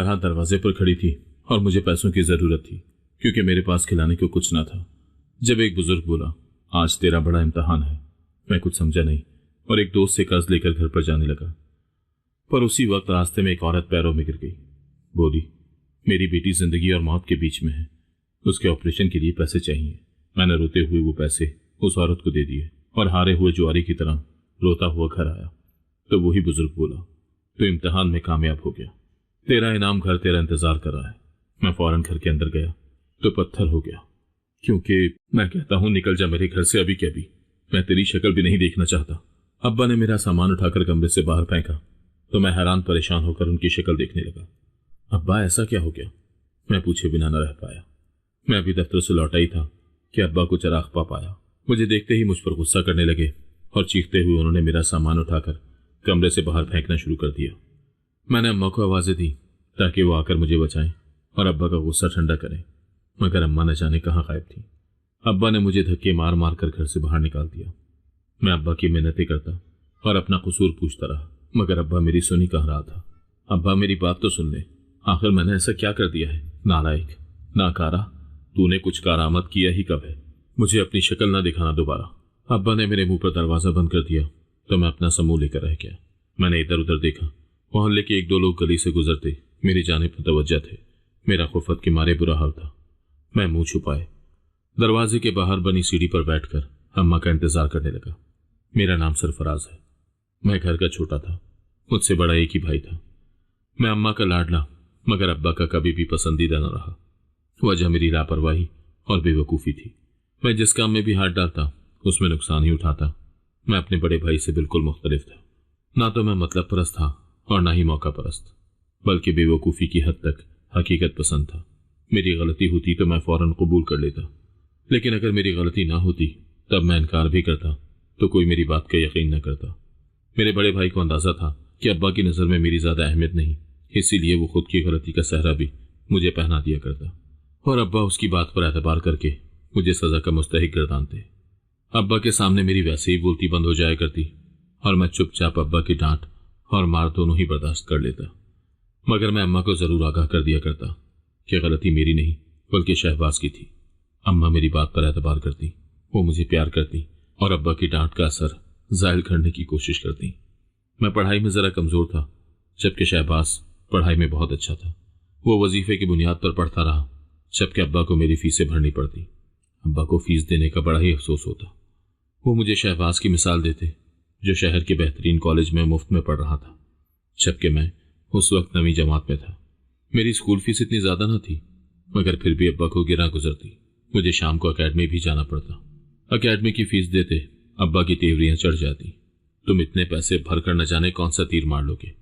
तरह दरवाजे पर खड़ी थी और मुझे पैसों की जरूरत थी क्योंकि मेरे पास खिलाने को कुछ ना था। जब एक बुजुर्ग बोला, आज तेरा बड़ा इम्तिहान है, मैं कुछ समझा नहीं और एक दोस्त से कर्ज लेकर घर पर जाने लगा। पर उसी वक्त रास्ते में एक औरत पैरों में गिर गई। बोली, मेरी बेटी जिंदगी और मौत के बीच में है, उसके ऑपरेशन के लिए पैसे चाहिए। मैंने रोते हुए वो पैसे उस औरत को दे दिए और हारे हुए जुआरी की तरह रोता हुआ घर आया तो वही बुजुर्ग बोला, तो इम्तिहान में कामयाब हो गया, तेरा इनाम घर तेरा इंतजार कर रहा है। मैं फौरन घर के अंदर गया तो पत्थर हो गया, क्योंकि मैं कहता हूं निकल जा मेरे घर से अभी के अभी, मैं तेरी शक्ल भी नहीं देखना चाहता। अब्बा ने मेरा सामान उठाकर कमरे से बाहर फेंका तो मैं हैरान परेशान होकर उनकी शक्ल देखने लगा। अब्बा ऐसा क्या हो गया, मैं पूछे बिना न रह पाया। मैं अभी दफ्तर से लौटा ही था कि अब्बा को चिराग पा पाया। मुझे देखते ही मुझ पर गुस्सा करने लगे और चीखते हुए उन्होंने मेरा सामान उठाकर कमरे से बाहर फेंकना शुरू कर दिया। मैंने अम्मा को आवाजें दी ताकि वो आकर मुझे बचाएं और अब्बा का गुस्सा ठंडा करें, मगर अम्मा न जाने कहाँ गायब थी। अब्बा ने मुझे धक्के मार मार कर घर से बाहर निकाल दिया। मैं अब्बा की मिन्नतें करता और अपना कसूर पूछता रहा, मगर अब्बा मेरी सुनी कहाँ रहा था। अब्बा मेरी बात तो सुन ले, आखिर मैंने ऐसा क्या कर दिया है? नालायक, नाकारा, तूने कुछ कारामत किया ही कब है? मुझे अपनी शक्ल ना दिखाना दोबारा। अब्बा ने मेरे मुंह पर दरवाजा बंद कर दिया तो मैं अपना समूह लेकर रह गया। मैंने इधर उधर देखा, मोहल्ले के एक दो लोग गली से गुजरते मेरी जानिब मुतवज्जा थे। मेरा खुफत के मारे बुरा हाल था। मैं मुंह छुपाए दरवाजे के बाहर बनी सीढ़ी पर बैठकर अम्मा का इंतजार करने लगा। मेरा नाम सरफराज है। मैं घर का छोटा था, मुझसे बड़ा एक ही भाई था। मैं अम्मा का लाडला मगर अब्बा का कभी भी पसंदीदा न रहा। वजह मेरी लापरवाही और बेवकूफ़ी थी। मैं जिस काम में भी हाथ डालता उसमें नुकसान ही उठाता। मैं अपने बड़े भाई से बिल्कुल मुख्तलिफ था। ना तो मैं मतलब परस्त था और ना ही मौका परस्त, बल्कि बेवकूफ़ी की हद तक हकीकत पसंद था। मेरी गलती होती तो मैं फौरन कबूल कर लेता, लेकिन अगर मेरी गलती ना होती तब मैं इनकार भी करता तो कोई मेरी बात का यकीन न करता। मेरे बड़े भाई को अंदाजा था कि अब्बा की नज़र में मेरी ज़्यादा अहमियत नहीं, इसीलिए वो खुद की गलती का सहरा भी मुझे पहना दिया करता और अब्बा उसकी बात पर एतबार करके मुझे सज़ा का मुस्तहिक गर्दानते। अब्बा के सामने मेरी वैसे ही बोलती बंद हो जाया करती और मैं चुपचाप अब्बा की डांट और मार दोनों ही बर्दाश्त कर लेता। मगर मैं अम्मा को ज़रूर आगाह कर दिया करता कि गलती मेरी नहीं बल्कि शहबाज की थी। अम्मा मेरी बात पर एतबार करती, वो मुझे प्यार करती और अब्बा की डांट का असर ज़ाहिर करने की कोशिश करती। मैं पढ़ाई में ज़रा कमज़ोर था, जबकि शहबाज पढ़ाई में बहुत अच्छा था। वो वजीफे की बुनियाद पर पढ़ता रहा, जबकि अब्बा को मेरी फीसें भरनी पड़ती। अब्बा को फीस देने का बड़ा ही अफसोस होता। वो मुझे शहबाज की मिसाल देते जो शहर के बेहतरीन कॉलेज में मुफ्त में पढ़ रहा था, जबकि मैं उस वक्त 9वीं जमात में था। मेरी स्कूल फीस इतनी ज़्यादा न थी, मगर फिर भी अब्बा को गिरा गुजरती। मुझे शाम को अकेडमी भी जाना पड़ता। अकेडमी की फीस देते अब्बा की तेवरियां चढ़ जाती। तुम इतने पैसे भरकर न जाने कौन सा तीर मार लोगे।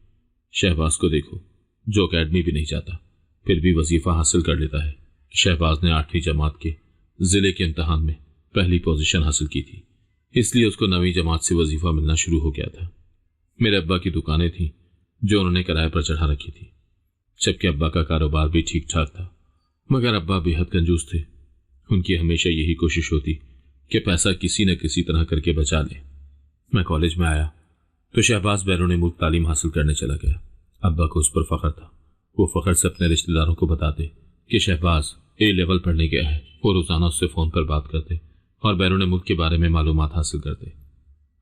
शहबाज को देखो, जो अकेडमी भी नहीं जाता फिर भी वजीफा हासिल कर लेता है। शहबाज ने 8वीं जमात के जिले के इम्तहान में पहली पोजीशन हासिल की थी, इसलिए उसको 9वीं जमात से वजीफा मिलना शुरू हो गया था। मेरे अब्बा की दुकानें थीं जो उन्होंने किराए पर चढ़ा रखी थी, जबकि अब्बा का कारोबार भी ठीक ठाक था। मगर अब्बा बेहद कंजूस थे। उनकी हमेशा यही कोशिश होती कि पैसा किसी न किसी तरह करके बचा ले। मैं कॉलेज में आया तो शहबाज बैरून मुल्क तालीम हासिल करने चला गया। अब्बा को उस पर फख्र था। वो फख्र से अपने रिश्तेदारों को बताते कि शहबाज ए लेवल पढ़ने गया है। वो रोज़ाना उससे फ़ोन पर बात करते और बैरून मुल्क के बारे में मालूमात हासिल करते।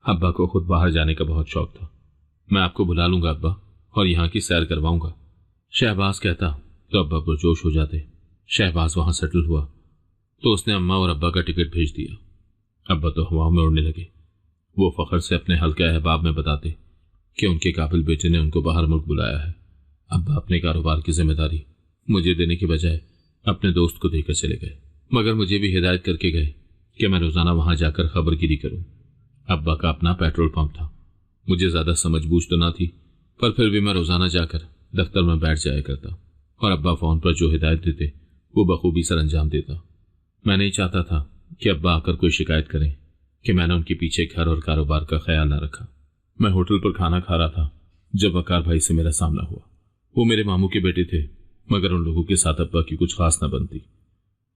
अब्बा को खुद बाहर जाने का बहुत शौक था। मैं आपको बुला लूंगा अब्बा और यहाँ की सैर करवाऊंगा, शहबाज कहता तो अब्बा पुरजोश हो जाते। शहबाज वहाँ सेटल हुआ तो उसने अम्मा और अब्बा का टिकट भेज दिया। अब्बा तो हवाओं में उड़ने लगे। वो फख्र से अपने हल्के अहबाब में बताते कि उनके काबिल बेटे ने उनको बाहर मुल्क बुलाया है। अब्बा अपने कारोबार की जिम्मेदारी मुझे देने के बजाय अपने दोस्त को देकर चले गए, मगर मुझे भी हिदायत करके गए कि मैं रोज़ाना वहाँ जाकर खबरगिरी करूँ। अब्बा का अपना पेट्रोल पंप था। मुझे ज़्यादा समझ बूझ तो ना थी, पर फिर भी मैं रोज़ाना जाकर दफ्तर में बैठ जाया करता और अब्बा फ़ोन पर जो हिदायत देते वो बखूबी सर अंजाम देता। मैं नहीं चाहता था कि अब्बा आकर कोई शिकायत करें कि मैंने उनके पीछे घर और कारोबार का ख्याल न रखा। मैं होटल पर खाना खा रहा था जब वकार भाई से मेरा सामना हुआ। वो मेरे मामू के बेटे थे, मगर उन लोगों के साथ अब्बा की कुछ खास न बनती।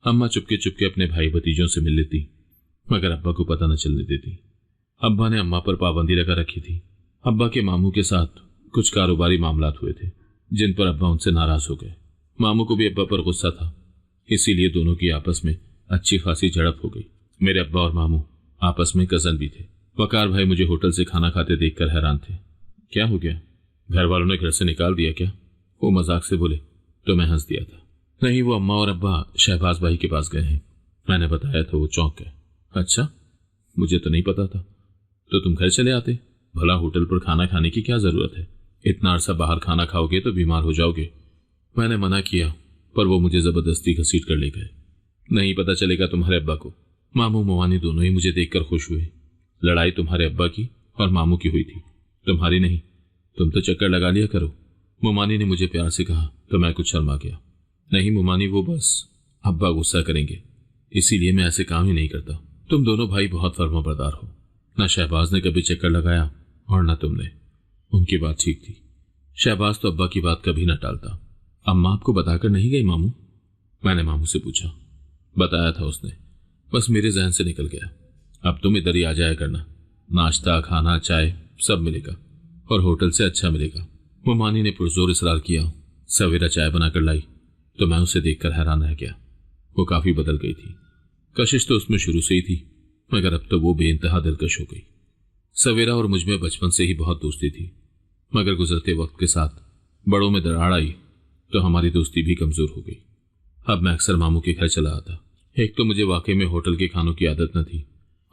अम्मा चुपके चुपके अपने भाई भतीजों से मिल लेती, मगर अब्बा को पता न चलने देती। अब्बा ने अम्मा पर पाबंदी लगा रखी थी। अब्बा के मामू के साथ कुछ कारोबारी मामलात हुए थे, जिन पर अब्बा उनसे नाराज हो गए। मामू को भी अब्बा पर गुस्सा था, इसीलिए दोनों की आपस में अच्छी खासी झड़प हो गई। मेरे अब्बा और मामू आपस में कजन भी थे। वकार भाई मुझे होटल से खाना खाते देखकर हैरान थे। क्या हो गया, घर वालों ने घर से निकाल दिया क्या? वो मजाक से बोले तो मैं हंस दिया था। नहीं, वो अम्मा और अब्बा शहबाज भाई के पास गए हैं। मैंने बताया तो वो चौंक गए। अच्छा, मुझे तो नहीं पता था। तो तुम घर चले आते, भला होटल पर खाना खाने की क्या जरूरत है? इतना अरसा बाहर खाना खाओगे तो बीमार हो जाओगे। मैंने मना किया, पर वो मुझे जबरदस्ती घसीट कर ले गए। नहीं पता चलेगा तुम्हारे अब्बा को। मामू मोमानी दोनों ही मुझे देखकर खुश हुए। लड़ाई तुम्हारे अब्बा की और मामू की हुई थी, तुम्हारी नहीं। तुम तो चक्कर लगा लिया करो, मोमानी ने मुझे प्यार से कहा तो मैं कुछ शर्मा गया। नहीं मोमानी, वो बस अब्बा गुस्सा करेंगे, इसीलिए मैं ऐसे काम ही नहीं करता। तुम दोनों भाई बहुत फर्माबरदार हो। ना शहबाज ने कभी चक्कर लगाया और ना तुमने। उनकी बात ठीक थी। शहबाज तो अब्बा की बात कभी न टालता। अम्मा आपको बताकर नहीं गई मामू? मैंने मामू से पूछा। बताया था उसने, बस मेरे जहन से निकल गया। अब तुम इधर ही आ जाया करना, नाश्ता खाना चाय सब मिलेगा और होटल से अच्छा मिलेगा। मोमानी ने पुरजोर इसरार किया। सवेरा चाय बनाकर लाई तो मैं उसे देखकर हैरान रह गया। वो काफी बदल गई थी। कशिश तो उसमें शुरू से ही थी, मगर अब तो वो बेइंतहा दिलकश हो गई। सवेरा और मुझ में बचपन से ही बहुत दोस्ती थी, मगर गुजरते वक्त के साथ बड़ों में दरार आई तो हमारी दोस्ती भी कमजोर हो गई। अब मैं अक्सर मामू के घर चला आता। एक तो मुझे वाकई में होटल के खानों की आदत न थी,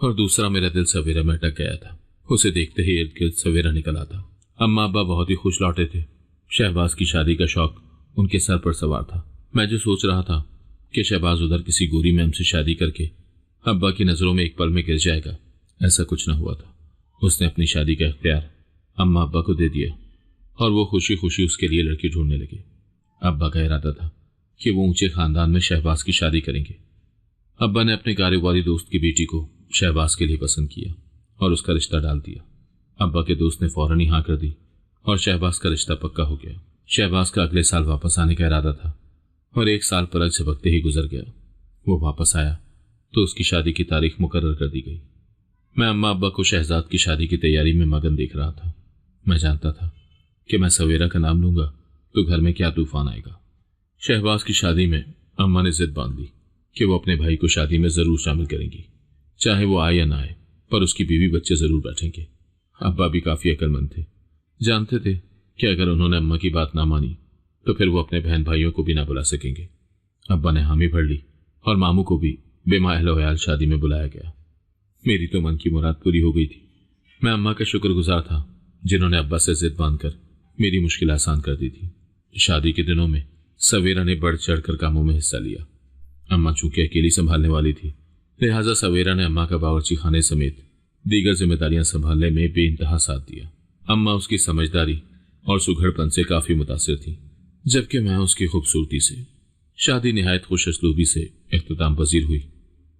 और दूसरा मेरा दिल सवेरा में अटक गया था। उसे देखते ही इर्द गिर्द सवेरा निकल आता। अम्मा अब्बा बहुत ही खुश लौटे थे। शहबाज की शादी का शौक उनके सर पर सवार था। मैं जो सोच रहा था कि शहबाज उधर किसी गोरी मैम से शादी करके अब्बा की नजरों में एक पल में गिर जाएगा, ऐसा कुछ न हुआ था। उसने अपनी शादी का इख्तियार अम्मा अब्बा को दे दिया और वो खुशी खुशी उसके लिए लड़की ढूंढने लगे। अब्बा का इरादा था कि वो ऊंचे खानदान में शहबाज की शादी करेंगे। अब्बा ने अपने कारोबारी दोस्त की बेटी को शहबाज के लिए पसंद किया और उसका रिश्ता डाल दिया। अब्बा के दोस्त ने फौरन ही हाँ कर दी और शहबाज का रिश्ता पक्का हो गया। शहबाज का अगले साल वापस आने का इरादा था और 1 साल परख झपकते ही गुजर गया। वो वापस आया तो उसकी शादी की तारीख मुकर्रर कर दी गई। मैं अम्मा अब्बा को शहजाद की शादी की तैयारी में मगन देख रहा था। मैं जानता था कि मैं सवेरा का नाम लूंगा तो घर में क्या तूफान आएगा। शहबाज की शादी में अम्मा ने जिद बांध ली कि वो अपने भाई को शादी में जरूर शामिल करेंगी, चाहे वो आए या ना आए, पर उसकी बीवी बच्चे जरूर बैठेंगे। अब्बा भी काफी अक्लमंद थे, जानते थे कि अगर उन्होंने अम्मा की बात ना मानी तो फिर वो अपने बहन भाइयों को भी ना बुला सकेंगे। अब्बा ने हामी भर ली और मामू को भी बेमाहल शादी में बुलाया गया। मेरी तो मन की मुराद पूरी हो गई थी। मैं अम्मा का शुक्रगुजार था जिन्होंने अब्बा से जिद बांधकर मेरी मुश्किल आसान कर दी थी। शादी के दिनों में सवेरा ने बढ़ चढ़कर कामों में हिस्सा लिया। अम्मा चूंकि अकेली संभालने वाली थी, लिहाजा सवेरा ने अम्मा का बावर्ची खाने समेत दीगर जिम्मेदारियां संभालने में बेइंतहा साथ दिया। अम्मा उसकी समझदारी और सुघड़पन से काफी मुतासिर थी, जबकि मैं उसकी खूबसूरती से। शादी निहायत खुशअस्लूबी से इख्तिताम पजीर हुई।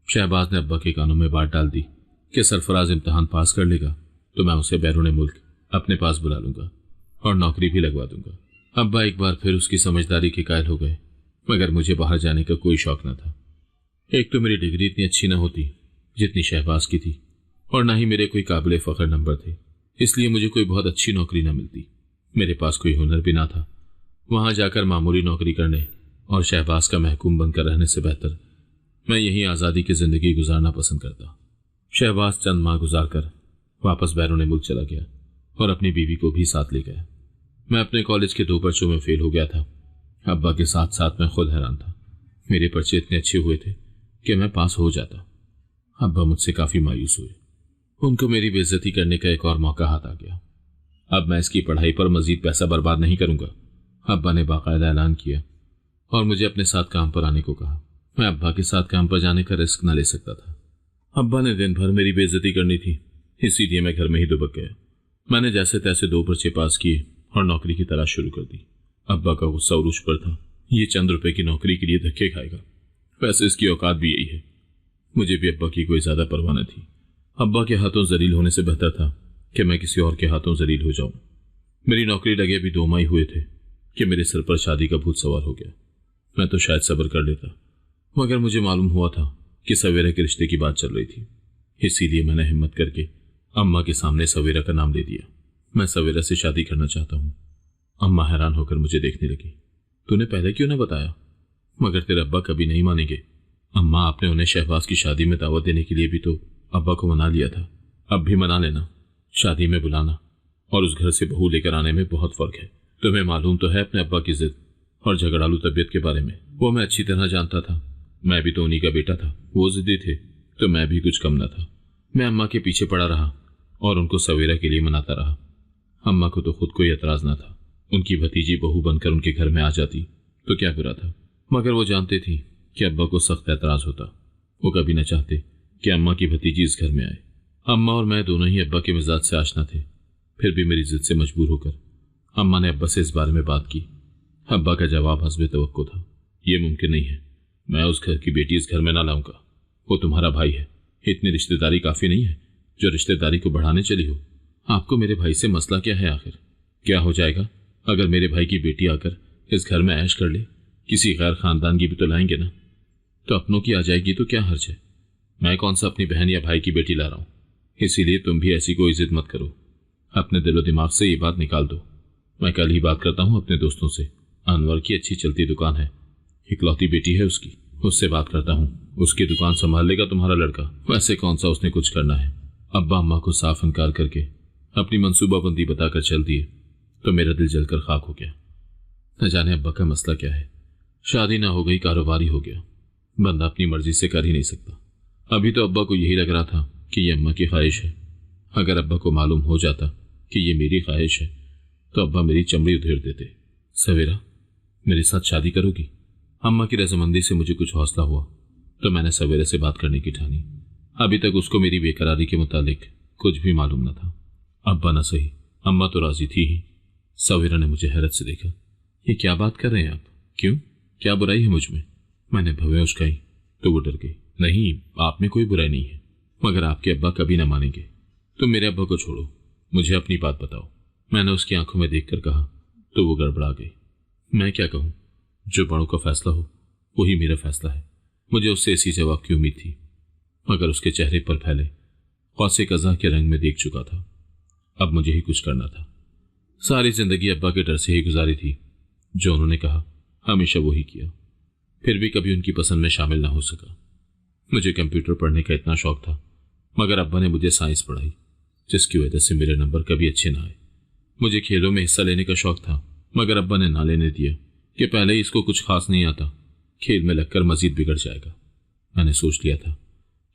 शहबाज ने अब्बा के कानों में बात डाल दी कि सरफराज इम्तहान पास कर लेगा तो मैं उसे बैरून मुल्क अपने पास बुला लूंगा और नौकरी भी लगवा दूंगा। अब्बा एक बार फिर उसकी समझदारी के कायल हो गए, मगर मुझे बाहर जाने का कोई शौक न था। एक तो मेरी डिग्री इतनी अच्छी न होती जितनी शहबाज की थी, और न ही मेरे कोई काबिल फख्र नंबर थे, इसलिए मुझे कोई बहुत अच्छी नौकरी न मिलती। मेरे पास कोई हुनर भी ना था। वहां जाकर मामूली नौकरी करने और शहबाज का महकूम बनकर रहने से बेहतर मैं यहीं आज़ादी की जिंदगी गुजारना पसंद करता। शहबाज चंद माह गुजार कर वापस बैरून मुल्क चला गया और अपनी बीवी को भी साथ ले गया। मैं अपने कॉलेज के 2 पर्चों में फेल हो गया था। अब्बा के साथ साथ मैं खुद हैरान था। मेरे पर्चे इतने अच्छे हुए थे कि मैं पास हो जाता। अब्बा मुझसे काफी मायूस हुए। उनको मेरी बेइज्जती करने का एक और मौका हाथ आ गया। अब मैं इसकी पढ़ाई पर मजीद पैसा बर्बाद नहीं करूंगा, अब्बा ने बाकायदा ऐलान किया और मुझे अपने साथ काम पर आने को कहा। मैं अब्बा के साथ काम पर जाने का रिस्क न ले सकता था। अब्बा ने दिन भर मेरी बेइज्जती करनी थी, इसीलिए मैं घर में ही दुबक गया। मैंने जैसे तैसे 2 पर्चे पास किए और नौकरी की तलाश शुरू कर दी। अब्बा का गुस्सा उरूज पर था। ये चंद रुपए की नौकरी के लिए धक्के खाएगा, वैसे इसकी औकात भी यही है। मुझे भी अब्बा की कोई ज्यादा परवाह न थी। अब्बा के हाथों जलील होने से बेहतर था कि मैं किसी और के हाथों जलील हो जाऊं। मेरी नौकरी लगे अभी 2 माह हुए थे कि मेरे सिर पर शादी का भूत सवार हो गया। मैं तो शायद सब्र कर लेता, मगर मुझे मालूम हुआ था कि सवेरा के रिश्ते की बात चल रही थी, इसीलिए मैंने हिम्मत करके अम्मा के सामने सवेरा का नाम ले दिया। मैं सवेरा से शादी करना चाहता हूँ। अम्मा हैरान होकर मुझे देखने लगी। तूने पहले क्यों ना बताया? मगर तेरे अब्बा कभी नहीं मानेंगे। अम्मा, आपने उन्हें शहबाज की शादी में दावत देने के लिए भी तो अब्बा को मना लिया था। अब भी मना लेना। शादी में बुलाना और उस घर से बहू लेकर आने में बहुत फर्क है। तुम्हें मालूम तो है अपने अब्बा की जिद और झगड़ालू तबीयत के बारे में। वो मैं अच्छी तरह जानता था। मैं भी तो उन्हीं का बेटा था। वो जिद्दी थे तो मैं भी कुछ कम न था। मैं अम्मा के पीछे पड़ा रहा और उनको सवेरा के लिए मनाता रहा। अम्मा को तो खुद कोई एतराज ना था। उनकी भतीजी बहू बनकर उनके घर में आ जाती तो क्या बुरा था। मगर वो जानते थी कि अब्बा को सख्त एतराज होता। वो कभी न चाहते कि अम्मा की भतीजी इस घर में आए। अम्मा और मैं दोनों ही अब्बा के मिजाज से आशना थे। फिर भी मेरी जिद से मजबूर होकर अम्मा ने अब्बा से इस बारे में बात की। अब्बा का जवाब हस्बे तवक्को था। ये मुमकिन नहीं है। मैं उस घर की बेटी इस घर में ना लाऊंगा। वो तुम्हारा भाई है। इतनी रिश्तेदारी काफी नहीं है जो रिश्तेदारी को बढ़ाने चली हो। आपको मेरे भाई से मसला क्या है आखिर? क्या हो जाएगा अगर मेरे भाई की बेटी आकर इस घर में ऐश कर ले? किसी गैर खानदान की भी तो लाएंगे ना। तो अपनों की आ जाएगी तो क्या हर्ज है? मैं कौन सा अपनी बहन या भाई की बेटी ला रहा हूं। इसीलिए तुम भी ऐसी कोई जिद मत करो। अपने दिलो दिमाग से ये बात निकाल दो। मैं कल ही बात करता हूं अपने दोस्तों से। अनवर की अच्छी चलती दुकान है। इकलौती बेटी है उसकी। उससे बात करता हूं। उसकी दुकान संभाल लेगा तुम्हारा लड़का। वैसे कौन सा उसने कुछ करना है। अब्बा अम्मा को साफ इनकार करके अपनी मंसूबाबंदी बताकर चल दिए तो मेरा दिल जलकर खाक हो गया। न जाने अब्बा का मसला क्या है। शादी ना हो गई, कारोबारी हो गया। बंदा अपनी मर्जी से कर ही नहीं सकता। अभी तो अब्बा को यही लग रहा था कि ये अम्मा की ख्वाहिश है। अगर अब्बा को मालूम हो जाता कि ये मेरी ख्वाहिश है तो अब्बा मेरी चमड़ी उधेड़ देते। सवेरा, मेरे साथ शादी करोगी? अम्मा की रजामंदी से मुझे कुछ हौसला हुआ तो मैंने सवेरे से बात करने की ठानी। अभी तक उसको मेरी बेकरारी के मुतालिक कुछ भी मालूम न था। अब्बा न सही, अम्मा तो राजी थी ही। सवेरा ने मुझे हैरत से देखा। ये क्या बात कर रहे हैं आप? क्यों, क्या बुराई है मुझ में? मैंने भवें उचकाई तो वो डर गई। नहीं, आप में कोई बुराई नहीं है, मगर आपके अब्बा कभी ना मानेंगे। तुम मेरे अब्बा को छोड़ो, मुझे अपनी बात बताओ। मैंने उसकी आंखों में देखकर कहा तो वो गड़बड़ा गई। मैं क्या कहूं? जो बड़ों का फैसला हो वही मेरा फैसला है। मुझे उससे ऐसी जवाब की उम्मीद थी, मगर उसके चेहरे पर फैले ख्वासे कज़ा के रंग में देख चुका था। अब मुझे ही कुछ करना था। सारी जिंदगी अब्बा के डर से ही गुजारी थी। जो उन्होंने कहा हमेशा वही किया। फिर भी कभी उनकी पसंद में शामिल ना हो सका। मुझे कंप्यूटर पढ़ने का इतना शौक था, मगर अब्बा ने मुझे साइंस पढ़ाई, जिसकी वजह से मेरे नंबर कभी अच्छे ना आए। मुझे खेलों में हिस्सा लेने का शौक था, मगर अब्बा ने ना लेने दिया कि पहले ही इसको कुछ खास नहीं आता, खेल में लगकर मजीद बिगड़ जाएगा। मैंने सोच लिया था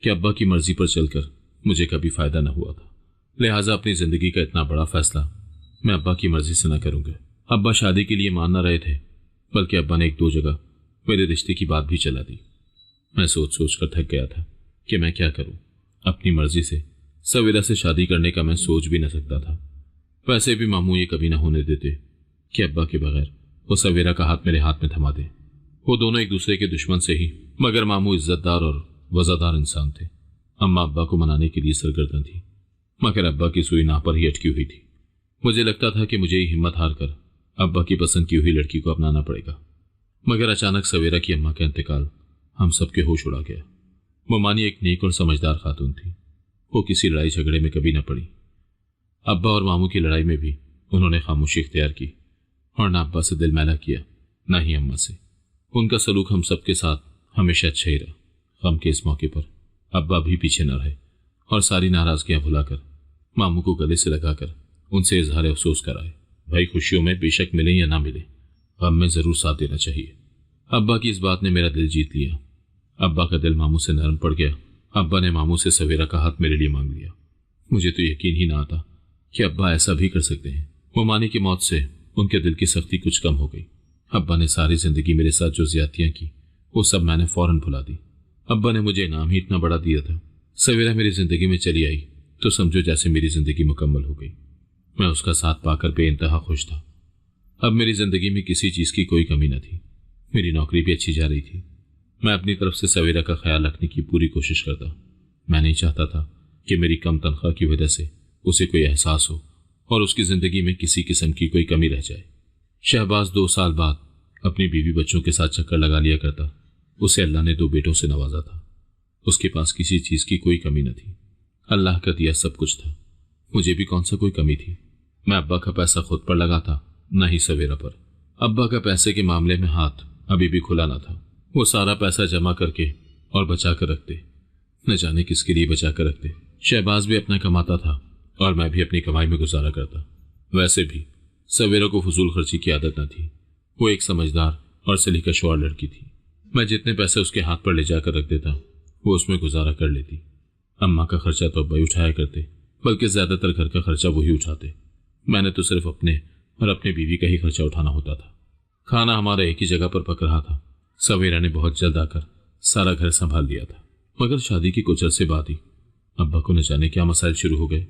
कि अब्बा की मर्जी पर चलकर मुझे कभी फायदा न हुआ था, लिहाजा अपनी जिंदगी का इतना बड़ा फैसला मैं अब्बा की मर्जी से न करूंगा। अब्बा शादी के लिए मान न रहे थे, बल्कि अब्बा ने 1-2 जगह मेरे रिश्ते की बात भी चला दी। मैं सोच सोच कर थक गया था कि मैं क्या करूं। अपनी मर्जी से सवेरा से शादी करने का मैं सोच भी न सकता था। वैसे भी मामू ये कभी न होने देते कि अब्बा के बगैर वो सवेरा का हाथ मेरे हाथ में थमा दे। वो दोनों एक दूसरे के दुश्मन से ही, मगर मामू इज्जतदार और वजादार इंसान थे। अम्मा अब्बा को मनाने के लिए सरगर्दन थी, मगर अब्बा की सुई नाव पर ही अटकी हुई थी। मुझे लगता था कि मुझे ही हिम्मत हार कर अब्बा की पसंद की हुई लड़की को अपनाना पड़ेगा, मगर अचानक सवेरा की अम्मा का इंतकाल हम सबके होश उड़ा गया। ममानी एक नेक और समझदार खातून थी। वो किसी लड़ाई झगड़े में कभी न पड़ी। अब्बा और मामू की लड़ाई में भी उन्होंने खामोशी इख्तियार की और ना अब्बा से दिल मैला किया, ना ही अम्मा से। उनका सलूक हम सबके साथ हमेशा अच्छा ही रहा। गम के इस मौके पर अब्बा भी पीछे न रहे और सारी नाराजगियां भुलाकर मामू को गले से लगाकर उनसे इजहार अफसोस कराए। भाई, खुशियों में बेशक मिले या ना मिले, गम में जरूर साथ देना चाहिए। अब्बा की इस बात ने मेरा दिल जीत लिया। अब्बा का दिल मामू से नरम पड़ गया। अब्बा ने मामू से सवेरा का हाथ मेरे लिए मांग लिया। मुझे तो यकीन ही ना आता कि अब्बा ऐसा भी कर सकते हैं। ममानी की मौत से उनके दिल की सख्ती कुछ कम हो गई। अब्बा ने सारी जिंदगी मेरे साथ जो ज्यादतियां की वो सब मैंने फौरन भुला दी। अब्बा ने मुझे इनाम ही इतना बड़ा दिया था। सवेरा मेरी जिंदगी में चली आई तो समझो जैसे मेरी जिंदगी मुकम्मल हो गई। मैं उसका साथ पाकर बेइंतहा खुश था। अब मेरी जिंदगी में किसी चीज की कोई कमी न थी। मेरी नौकरी भी अच्छी जा रही थी। मैं अपनी तरफ से सवेरा का ख्याल रखने की पूरी कोशिश करता। मैं नहीं चाहता था कि मेरी कम तनख्वाह की वजह से उसे कोई एहसास हो और उसकी जिंदगी में किसी किस्म की कोई कमी रह जाए। शहबाज 2 साल बाद अपनी बीवी बच्चों के साथ चक्कर लगा लिया करता। उसे अल्लाह ने 2 बेटों से नवाजा था। उसके पास किसी चीज की कोई कमी न थी। अल्लाह का दिया सब कुछ था। मुझे भी कौन सा कोई कमी थी। मैं अब्बा का पैसा खुद पर लगाता, न ही सवेरा पर। अब्बा का पैसे के मामले में हाथ अभी भी खुला न था। वो सारा पैसा जमा करके और बचा कर रखते, न जाने किसके लिए बचा कर रखते। शहबाज भी अपना कमाता था और मैं भी अपनी कमाई में गुजारा करता। वैसे भी सवेरा को फजूल खर्ची की आदत न थी। वो एक समझदार और सलीकाशवार लड़की थी। मैं जितने पैसे उसके हाथ पर ले जाकर रख देता वो उसमें गुजारा कर लेती। अम्मा का खर्चा तो अब्बा ही उठाया करते, बल्कि ज्यादातर घर का खर्चा वही उठाते। मैंने तो सिर्फ अपने और अपनी बीवी का ही खर्चा उठाना होता था। खाना हमारा एक ही जगह पर पक रहा था। सवेरा ने बहुत जल्द आकर सारा घर संभाल लिया था, मगर शादी की कुछ अरसे बाद ही अब्बा को न जाने क्या मसाइल शुरू हो गए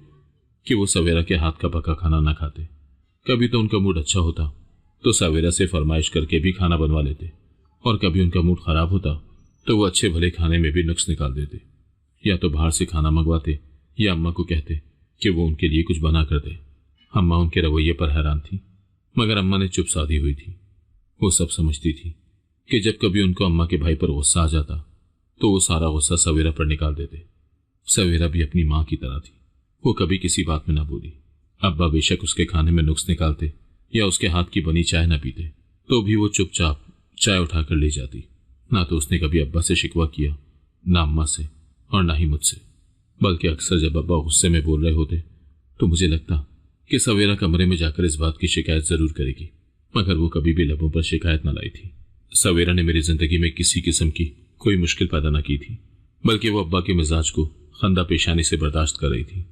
कि वो सवेरा के हाथ का पका खाना न खाते। कभी तो उनका मूड अच्छा होता तो सवेरा से फरमाइश करके भी खाना बनवा लेते, और कभी उनका मूड खराब होता तो वो अच्छे भले खाने में भी नुक्स निकाल देते। या तो बाहर से खाना मंगवाते या अम्मा को कहते कि वो उनके लिए कुछ बना कर दे। अम्मा उनके रवैये पर हैरान थी, मगर अम्मा ने चुप साधी हुई थी। वो सब समझती थी कि जब कभी उनको अम्मा के भाई पर गुस्सा आ जाता तो वो सारा गुस्सा सवेरा पर निकाल देते। सवेरा भी अपनी माँ की तरह थी, वो कभी किसी बात में ना बोली। अब्बा बेशक उसके खाने में नुक्स निकालते या उसके हाथ की बनी चाय न पीते, तो भी वो चुपचाप चाय उठाकर ले जाती। ना तो उसने कभी अब्बा से शिकवा किया, ना अम्मा से, और ना ही मुझसे। बल्कि अक्सर जब अब्बा गुस्से में बोल रहे होते तो मुझे लगता कि सवेरा कमरे में जाकर इस बात की शिकायत जरूर करेगी, मगर वो कभी भी लबों पर शिकायत न लाई थी। सवेरा ने मेरी जिंदगी में किसी किस्म की कोई मुश्किल पैदा न की थी, बल्कि वो अब्बा के मिजाज को खंदा पेशानी से बर्दाश्त कर रही थी।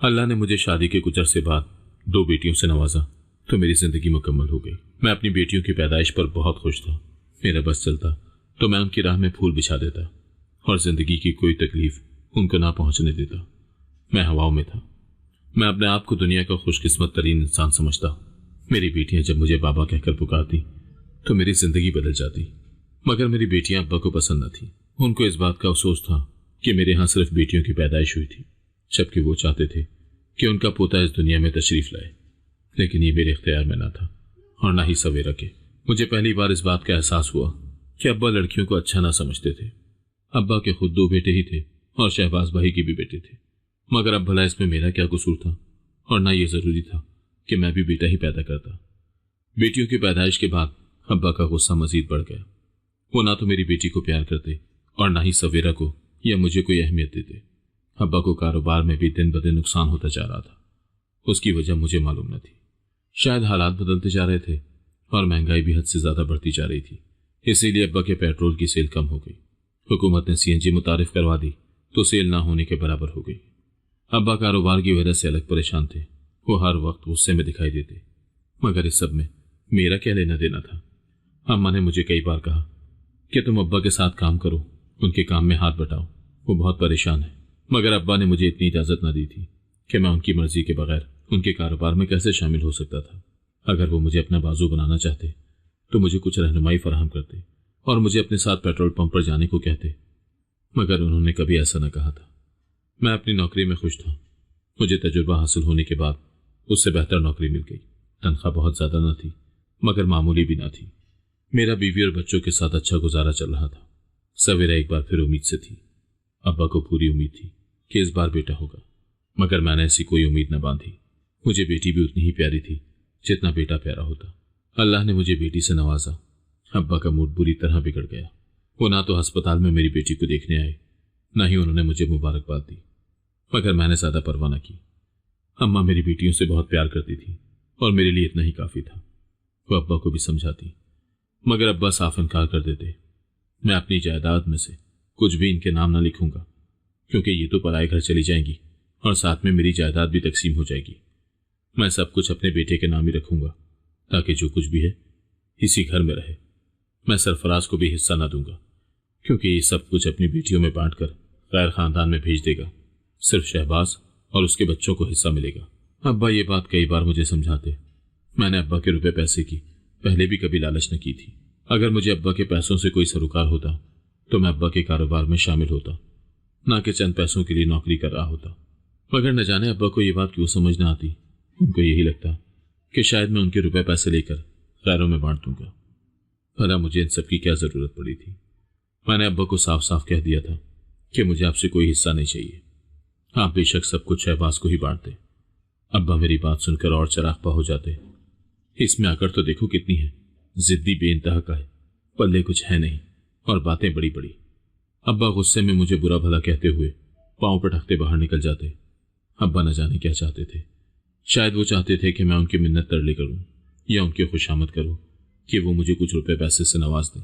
अल्लाह ने मुझे शादी के कुछ अरसे बाद 2 बेटियों से नवाजा तो मेरी जिंदगी मुकम्मल हो गई। मैं अपनी बेटियों की पैदाइश पर बहुत खुश था। मेरा बस चलता तो मैं उनकी राह में फूल बिछा देता और जिंदगी की कोई तकलीफ उनको ना पहुंचने देता। मैं हवाओं में था। मैं अपने आप को दुनिया का खुशकिस्मत तरीन इंसान समझता। मेरी बेटियां जब मुझे बाबा कहकर पुकारती तो मेरी जिंदगी बदल जाती, मगर मेरी बेटियां अब्बा को पसंद न थी। उनको इस बात का अफसोस था कि मेरे यहाँ सिर्फ बेटियों की पैदाइश हुई थी, जबकि वो चाहते थे कि उनका पोता इस दुनिया में तशरीफ लाए। लेकिन ये मेरे इख्तियार में ना था और ना ही सवेरा के। मुझे पहली बार इस बात का एहसास हुआ कि अब्बा लड़कियों को अच्छा ना समझते थे। अब्बा के खुद 2 बेटे ही थे और शहबाज भाई के भी बेटे थे, मगर अब भला इसमें मेरा क्या कसूर था, और ना ये जरूरी था कि मैं भी बेटा ही पैदा करता। बेटियों की पैदाइश के बाद अब्बा का गुस्सा मजीद बढ़ गया। वो ना तो मेरी बेटी को प्यार करते और ना ही सवेरा को या मुझे कोई अहमियत देते। अब्बा को कारोबार में भी दिन ब दिन नुकसान होता जा रहा था। उसकी वजह मुझे मालूम न थी। शायद हालात बदलते जा रहे थे और महंगाई भी हद से ज्यादा बढ़ती जा रही थी, इसीलिए अब्बा के पेट्रोल की सेल कम हो गई। हुकूमत ने सीएनजी मुतारिफ करवा दी तो सेल ना होने के बराबर हो गई। अब्बा कारोबार की वजह से अलग परेशान थे। वो हर वक्त गुस्से में दिखाई देते, मगर इस सब में मेरा क्या लेना देना था। अम्मा ने मुझे कई बार कहा कि तुम अब्बा के साथ काम करो, उनके काम में हाथ बटाओ, वो बहुत परेशान है। मगर अब्बा ने मुझे इतनी इजाजत न दी थी कि मैं उनकी मर्जी के बगैर उनके कारोबार में कैसे शामिल हो सकता था। अगर वो मुझे अपना बाजू बनाना चाहते तो मुझे कुछ रहनुमाई फराहम करते और मुझे अपने साथ पेट्रोल पंप पर जाने को कहते, मगर उन्होंने कभी ऐसा न कहा था। मैं अपनी नौकरी में खुश था। मुझे तजुर्बा हासिल होने के बाद उससे बेहतर नौकरी मिल गई। तनख्वाह बहुत ज्यादा न थी, मगर मामूली भी न थी। मेरा बीवी और बच्चों के साथ अच्छा गुजारा चल रहा था। सवेरा एक बार फिर उम्मीद से थी। अब्बा को पूरी उम्मीद थी कि इस बार बेटा होगा, मगर मैंने ऐसी कोई उम्मीद न बांधी। मुझे बेटी भी उतनी ही प्यारी थी जितना बेटा प्यारा होता। अल्लाह ने मुझे बेटी से नवाजा। अब्बा का मूड बुरी तरह बिगड़ गया। वो ना तो अस्पताल में मेरी बेटी को देखने आए, ना ही उन्होंने मुझे मुबारकबाद दी, मगर मैंने ज्यादा परवाह न की। अम्मा मेरी बेटियों से बहुत प्यार करती थी और मेरे लिए इतना ही काफी था। वो अब्बा को भी समझाती, मगर अब्बा साफ इनकार कर देते। मैं अपनी जायदाद में से कुछ भी इनके नाम न लिखूंगा, क्योंकि ये तो पराए घर चली जाएंगी और साथ में मेरी जायदाद भी तकसीम हो जाएगी। मैं सब कुछ अपने बेटे के नाम ही रखूंगा, ताकि जो कुछ भी है इसी घर में रहे। मैं सरफराज को भी हिस्सा न दूंगा, क्योंकि ये सब कुछ अपनी बेटियों में बांटकर गैर खानदान में भेज देगा। सिर्फ शहबाज और उसके बच्चों को हिस्सा मिलेगा। अब्बा ये बात कई बार मुझे समझाते। मैंने अब्बा के रुपए पैसे की पहले भी कभी लालच न की थी। अगर मुझे अब्बा के पैसों से कोई सरोकार होता तो मैं अब्बा के कारोबार में शामिल होता, ना कि चंद पैसों के लिए नौकरी कर रहा होता। मगर न जाने अब्बा को ये बात क्यों समझ न आती। उनको यही लगता कि शायद मैं उनके रुपए पैसे लेकर गैरों में बांट दूंगा। भला मुझे इन सबकी क्या जरूरत पड़ी थी। मैंने अब्बा को साफ साफ कह दिया था कि मुझे आपसे कोई हिस्सा नहीं चाहिए। आप बेशक सब कुछ शहबाज को ही बांटते। अब्बा मेरी बात सुनकर और चरागपा हो जाते। इसमें आकर तो देखो कितनी है, जिद्दी बेइंतहा का है, पल्ले कुछ है नहीं और बातें बड़ी बड़ी। अब्बा गुस्से में मुझे बुरा भला कहते हुए पांव पटकते बाहर निकल जाते। अब्बा न जाने क्या चाहते थे। शायद वो चाहते थे कि मैं उनकी मिन्नत तरले करूं या उनकी खुशामद करूं कि वो मुझे कुछ रुपए पैसे से नवाज दें,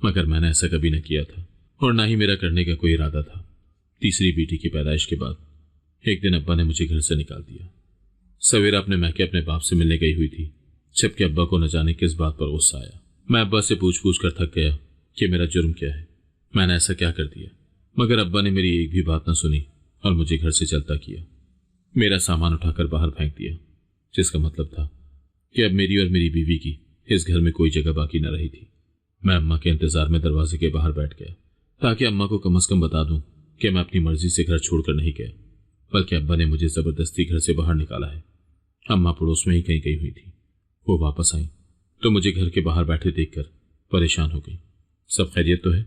मगर मैंने ऐसा कभी न किया था और ना ही मेरा करने का कोई इरादा था। तीसरी बेटी की पैदाइश के बाद एक दिन अब्बा ने मुझे घर से निकाल दिया। सवेरा अपने मैके अपने बाप से मिलने गई हुई थी, जबकि अब्बा को न जाने किस बात पर गुस्सा आया। मैं अब्बा से पूछ पूछ कर थक गया कि मेरा जुर्म क्या है, मैंने ऐसा क्या कर दिया, मगर अब्बा ने मेरी एक भी बात न सुनी और मुझे घर से चलता किया। मेरा सामान उठाकर बाहर फेंक दिया, जिसका मतलब था कि अब मेरी और मेरी बीवी की इस घर में कोई जगह बाकी न रही थी। मैं अम्मा के इंतजार में दरवाजे के बाहर बैठ गया ताकि अम्मा को कम से कम बता दूं कि मैं अपनी मर्जी से घर छोड़कर नहीं गया, बल्कि अब्बा ने मुझे जबरदस्ती घर से बाहर निकाला है। अम्मा पड़ोस में ही कहीं गई हुई थी। वो वापस आई तो मुझे घर के बाहर बैठे देखकर परेशान हो गई। सब खैरियत तो है,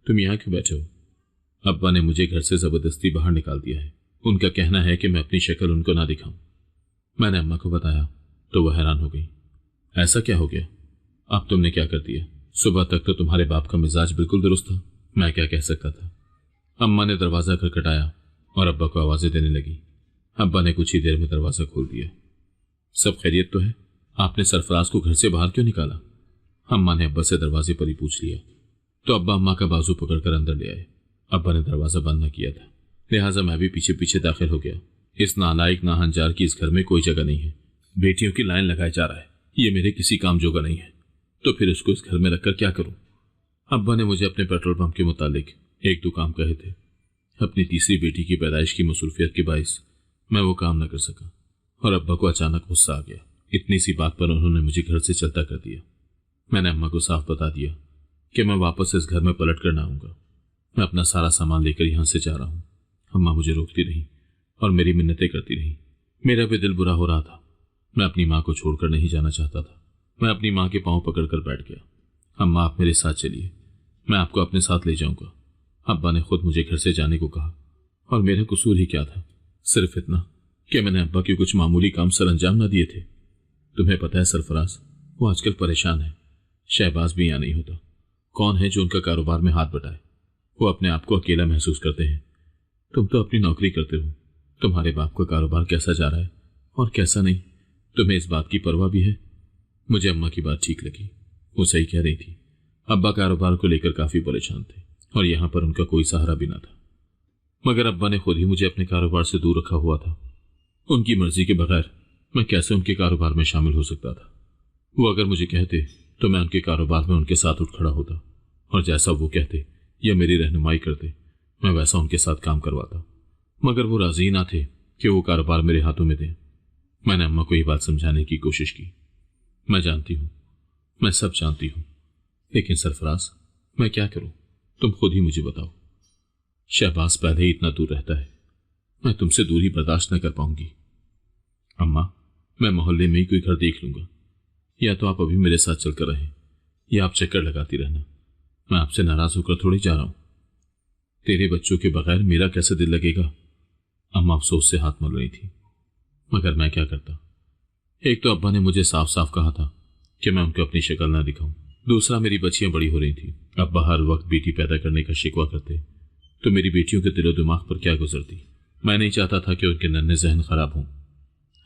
तुम यहाँ क्यों बैठे हो? अब्बा ने मुझे घर से जबरदस्ती बाहर निकाल दिया है। उनका कहना है कि मैं अपनी शक्ल उनको ना दिखाऊं। मैंने अम्मा को बताया तो वह हैरान हो गई। ऐसा क्या हो गया? अब तुमने क्या कर दिया? सुबह तक तो तुम्हारे बाप का मिजाज बिल्कुल दुरुस्त था, मैं क्या कह सकता था। अम्मा ने दरवाजा खटखटाया और अब्बा को आवाजें देने लगी। अब्बा ने कुछ ही देर में दरवाजा खोल दिया। सब खैरियत तो है? आपने सरफराज को घर से बाहर क्यों निकाला? अम्मा ने अब्बा से दरवाजे पर ही पूछ लिया तो अब्बा अम्मा का बाजू पकड़कर अंदर ले आए। अब्बा ने दरवाजा बंद न किया था, लिहाजा मैं भी पीछे पीछे दाखिल हो गया। इस नालायक नाहंजार की इस घर में कोई जगह नहीं है। बेटियों की लाइन लगाए जा रहा है, ये मेरे किसी काम जोगा नहीं है, तो फिर उसको इस घर में रखकर क्या करूं? अब्बा ने मुझे अपने पेट्रोल पंप के मुतालिक एक दो काम कहे थे। अपनी तीसरी बेटी की पैदाइश की मसरूफियत के बाइस मैं वो काम न कर सका और अब्बा को अचानक गुस्सा आ गया। इतनी सी बात पर उन्होंने मुझे घर से चलता कर दिया। मैंने अम्मा को साफ बता दिया कि मैं वापस इस घर में पलट कर न आऊंगा। मैं अपना सारा सामान लेकर यहां से जा रहा हूं। अम्मा मुझे रोकती रही और मेरी मिन्नतें करती रही। मेरा भी दिल बुरा हो रहा था। मैं अपनी माँ को छोड़कर नहीं जाना चाहता था। मैं अपनी माँ के पांव पकड़कर बैठ गया। अम्मा, आप मेरे साथ चलिए, मैं आपको अपने साथ ले जाऊंगा। अब्बा ने खुद मुझे घर से जाने को कहा और मेरा कसूर ही क्या था? सिर्फ इतना कि मैंने अब्बा के कुछ मामूली काम सर अंजाम न दिए थे। तुम्हें पता है सरफराज, वो आजकल परेशान है। शहबाज भी यहाँ नहीं होता। कौन है जो उनका कारोबार में हाथ बटाए? वो अपने आप को अकेला महसूस करते हैं। तुम तो अपनी नौकरी करते हो, तुम्हारे बाप का कारोबार कैसा जा रहा है और कैसा नहीं, तुम्हें इस बात की परवाह भी है? मुझे अम्मा की बात ठीक लगी। वो सही कह रही थी। अब्बा कारोबार को लेकर काफी परेशान थे और यहां पर उनका कोई सहारा भी ना था। मगर अब्बा ने खुद ही मुझे अपने कारोबार से दूर रखा हुआ था। उनकी मर्जी के बगैर मैं कैसे उनके कारोबार में शामिल हो सकता था? वो अगर मुझे कहते तो मैं उनके कारोबार में उनके साथ उठ खड़ा होता और जैसा वो कहते या मेरी रहनुमाई करते मैं वैसा उनके साथ काम करवाता। मगर वो राजी ना थे कि वो कारोबार मेरे हाथों में दें। मैंने अम्मा को ये बात समझाने की कोशिश की। मैं जानती हूं, मैं सब जानती हूं, लेकिन सरफराज मैं क्या करूं? तुम खुद ही मुझे बताओ। शहबाज पहले ही इतना दूर रहता है, मैं तुमसे दूरी बर्दाश्त न कर पाऊंगी। अम्मा, मैं मोहल्ले में ही कोई घर देख लूंगा, या तो आप अभी मेरे साथ चलकर रहें या आप चक्कर लगाती रहना। मैं आपसे नाराज होकर थोड़ी जा रहा हूं। तेरे बच्चों के बगैर मेरा कैसे दिल लगेगा? अम्मा अफसोस से हाथ मल रही थी। मगर मैं क्या करता? एक तो अब्बा ने मुझे साफ साफ कहा था कि मैं उनको अपनी शक्ल ना दिखाऊं। दूसरा, मेरी बच्चियां बड़ी हो रही थी। अब्बा हर वक्त बेटी पैदा करने का शिकवा करते तो मेरी बेटियों के दिलो दिमाग पर क्या गुजरती। मैं नहीं चाहता था कि उनके नन्हे जहन खराब हों।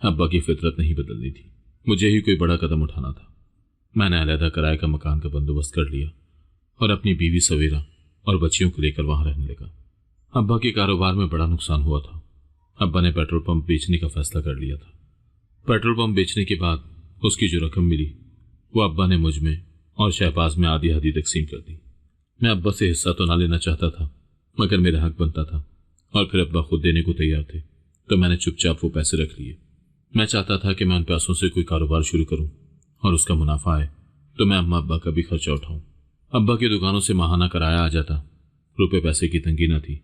अब्बा की फितरत नहीं बदलनी थी, मुझे ही कोई बड़ा कदम उठाना था। मैंने अलहदा किराए का मकान का बंदोबस्त कर लिया और अपनी बीवी सवेरा और बच्चियों को लेकर वहां रहने लगा। अब्बा के कारोबार में बड़ा नुकसान हुआ था। अब्बा ने पेट्रोल पंप बेचने का फैसला कर लिया था। पेट्रोल पंप बेचने के बाद उसकी जो रकम मिली वो अब्बा ने मुझ में और शहबाज में आधी आधी तकसीम कर दी। मैं अब्बा से हिस्सा तो ना लेना चाहता था, मगर मेरा हक बनता था और फिर अब्बा खुद देने को तैयार थे तो मैंने चुपचाप वो पैसे रख लिए। मैं चाहता था कि मैं उन पैसों से कोई कारोबार शुरू करूं और उसका मुनाफा आए तो मैं अम्मा अब्बा का भी खर्चा उठाऊं। अब्बा की दुकानों से माहाना किराया आ जाता, रुपए पैसे की तंगी न थी।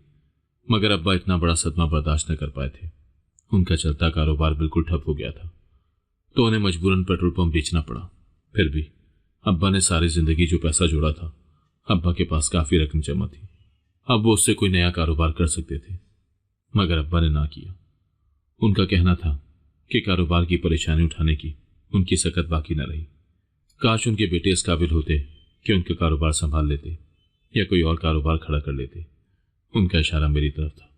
मगर अब्बा इतना बड़ा सदमा बर्दाश्त न कर पाए थे। उनका चलता कारोबार बिल्कुल ठप हो गया था तो उन्हें मजबूरन पेट्रोल पंप बेचना पड़ा। फिर भी अब्बा ने सारी जिंदगी जो पैसा जोड़ा था, अब्बा के पास काफी रकम जमा थी। अब वो उससे कोई नया कारोबार कर सकते थे, मगर अब्बा ने ना किया। उनका कहना था कि कारोबार की परेशानी उठाने की उनकी सकत बाकी न रही। काश उनके बेटे इस काबिल होते कि उनका कारोबार संभाल लेते या कोई और कारोबार खड़ा कर लेते। उनका इशारा मेरी तरफ था,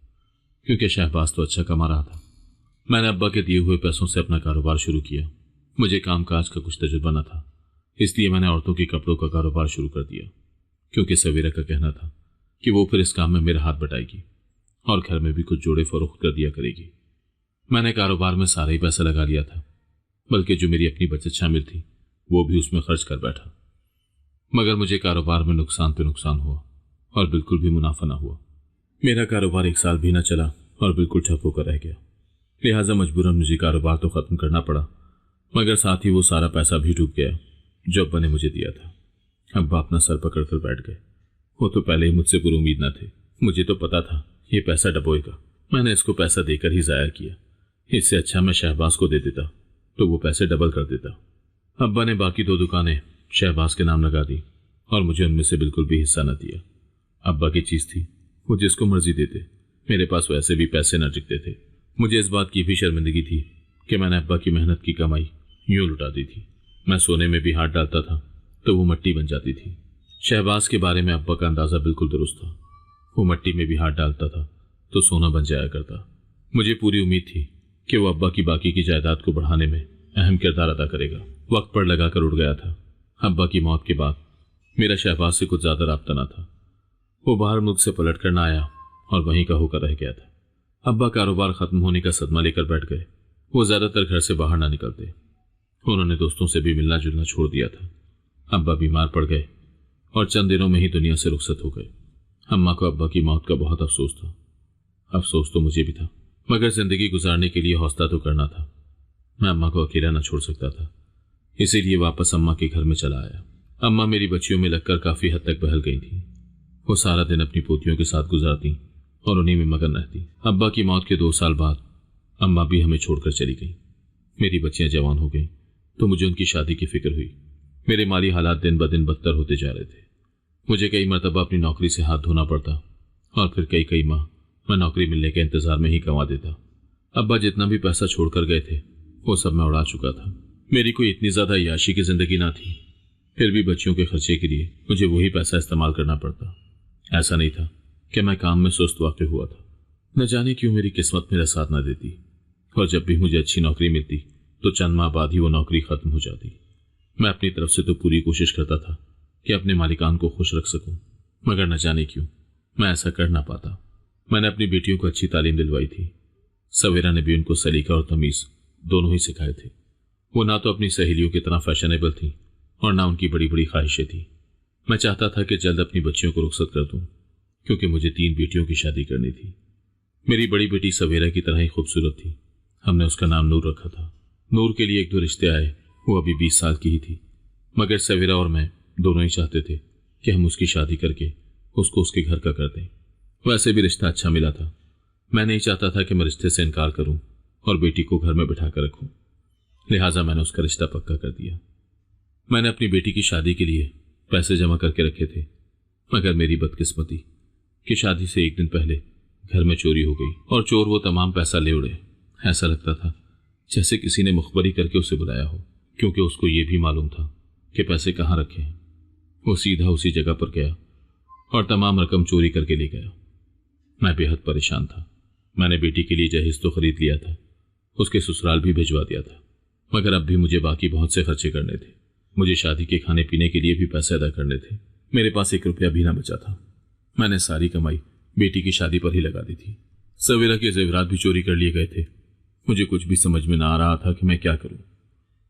क्योंकि शहबाज तो अच्छा कमा रहा था। मैंने अब्बा के दिए हुए पैसों से अपना कारोबार शुरू किया। मुझे कामकाज का कुछ तजुर्बा न था, इसलिए मैंने औरतों के कपड़ों का कारोबार शुरू कर दिया, क्योंकि सवेरा का कहना था कि वो फिर इस काम में मेरा हाथ बटाएगी और घर में भी कुछ जोड़े फरोख्त कर दिया करेगी। मैंने कारोबार में सारा ही पैसा लगा लिया था, बल्कि जो मेरी अपनी बचत शामिल थी वो भी उसमें खर्च कर बैठा। मगर मुझे कारोबार में नुकसान पे नुकसान हुआ और बिल्कुल भी मुनाफा ना हुआ। मेरा कारोबार 1 साल भी ना चला और बिल्कुल ठप होकर रह गया। लिहाजा मजबूरन मुझे कारोबार तो खत्म करना पड़ा, मगर साथ ही वो सारा पैसा भी डूब गया जो अब्बा ने मुझे दिया था। अब्बा अपना सर पकड़ कर बैठ गए। वो तो पहले ही मुझसे पूरी उम्मीद न थे। मुझे तो पता था ये पैसा डबोएगा। मैंने इसको पैसा देकर ही जाया किया। इससे अच्छा मैं शहबाज को दे देता तो वो पैसे डबल कर देता। अब्बा ने बाकी 2 दुकानें शहबाज के नाम लगा दी और मुझे उनमें से बिल्कुल भी हिस्सा न दिया। अब्बा की चीज थी, वो जिसको मर्जी देते। मेरे पास वैसे भी पैसे न टिकते थे। मुझे इस बात की भी शर्मिंदगी थी कि मैंने अब्बा की मेहनत की कमाई यूं लुटा दी थी। मैं सोने में भी हाथ डालता था तो वो मट्टी बन जाती थी। शहबाज के बारे में अब्बा का अंदाजा बिल्कुल दुरुस्त था। वो मट्टी में भी हाथ डालता था तो सोना बन जाया करता। मुझे पूरी उम्मीद थी कि वो अब्बा की बाकी की जायदाद को बढ़ाने में अहम किरदार अदा करेगा। वक्त पर लगाकर उड़ गया था। अब्बा की मौत के बाद मेरा शहबाज से कुछ ज्यादा राब्ता न था। वो बाहर मुल्क से पलट कर न आया और वहीं का होकर रह गया था। अब्बा कारोबार खत्म होने का सदमा लेकर बैठ गए। वो ज्यादातर घर से बाहर ना निकलते। उन्होंने दोस्तों से भी मिलना जुलना छोड़ दिया था। अब्बा बीमार पड़ गए और चंद दिनों में ही दुनिया से रुखसत हो गए। अम्मा को अब्बा की मौत का बहुत अफसोस था। अफसोस तो मुझे भी था, मगर जिंदगी गुजारने के लिए हौसला तो करना था। मैं अम्मा को अकेला न छोड़ सकता था, इसीलिए वापस अम्मा के घर में चला आया। अम्मा मेरी बच्चियों में लगकर काफी हद तक बहल गई थी। वो सारा दिन अपनी पोतियों के साथ गुजारती और उन्हीं में मगन रहती। अब्बा की मौत के 2 साल बाद अम्मा भी हमें छोड़कर चली गई। मेरी बच्चियां जवान हो गई तो मुझे उनकी शादी की फिक्र हुई। मेरे माली हालात दिन ब दिन बदतर होते जा रहे थे। मुझे कई मरतबा अपनी नौकरी से हाथ धोना पड़ता और फिर कई माह मैं नौकरी मिलने के इंतजार में ही गंवा देता। अब्बा जितना भी पैसा छोड़कर गए थे वो सब मैं उड़ा चुका था। मेरी कोई इतनी ज्यादा याशी की जिंदगी ना थी, फिर भी बच्चियों के खर्चे के लिए मुझे वही पैसा इस्तेमाल करना पड़ता। ऐसा नहीं था कि मैं काम में सुस्त वाक़ हुआ था। न जाने क्यों मेरी किस्मत मेरा साथ न देती, और जब भी मुझे अच्छी नौकरी मिलती तो चंद माह बाद ही वो नौकरी खत्म हो जाती। मैं अपनी तरफ से तो पूरी कोशिश करता था कि अपने मालिकान को खुश रख सकूं, मगर न जाने क्यों मैं ऐसा कर ना पाता। मैंने अपनी बेटियों को अच्छी तालीम दिलवाई थी। सवेरा ने भी उनको सलीका और तमीज दोनों ही सिखाए थे। वो ना तो अपनी सहेलियों की तरह फैशनेबल थी और ना उनकी बड़ी बड़ी ख्वाहिशें थी। मैं चाहता था कि जल्द अपनी बच्चियों को रुखसत कर दूं, क्योंकि मुझे 3 बेटियों की शादी करनी थी। मेरी बड़ी बेटी सवेरा की तरह ही खूबसूरत थी। हमने उसका नाम नूर रखा था। नूर के लिए 1-2 रिश्ते आए। वो अभी 20 साल की ही थी, मगर सवेरा और मैं दोनों ही चाहते थे कि हम उसकी शादी करके उसको उसके घर का कर दें। वैसे भी रिश्ता अच्छा मिला था। मैं नहीं चाहता था कि मैं रिश्ते से इनकार करूं और बेटी को घर में बिठा कर रखूं, लिहाजा मैंने उसका रिश्ता पक्का कर दिया। मैंने अपनी बेटी की शादी के लिए पैसे जमा करके रखे थे, मगर मेरी बदकिस्मती कि शादी से 1 दिन पहले घर में चोरी हो गई और चोर वो तमाम पैसा ले उड़े। ऐसा लगता था जैसे किसी ने मुखबरी करके उसे बुलाया हो, क्योंकि उसको ये भी मालूम था कि पैसे कहाँ रखे हैं। वो सीधा उसी जगह पर गया और तमाम रकम चोरी करके ले गया। मैं बेहद परेशान था। मैंने बेटी के लिए जहेज तो खरीद लिया था, उसके ससुराल भी भिजवा दिया था, मगर अब भी मुझे बाकी बहुत से खर्चे करने थे। मुझे शादी के खाने पीने के लिए भी पैसे अदा करने थे। मेरे पास 1 रुपया भी ना बचा था। मैंने सारी कमाई बेटी की शादी पर ही लगा दी थी। सवेरा के जेवरात भी चोरी कर लिए गए थे। मुझे कुछ भी समझ में ना आ रहा था कि मैं क्या करूं।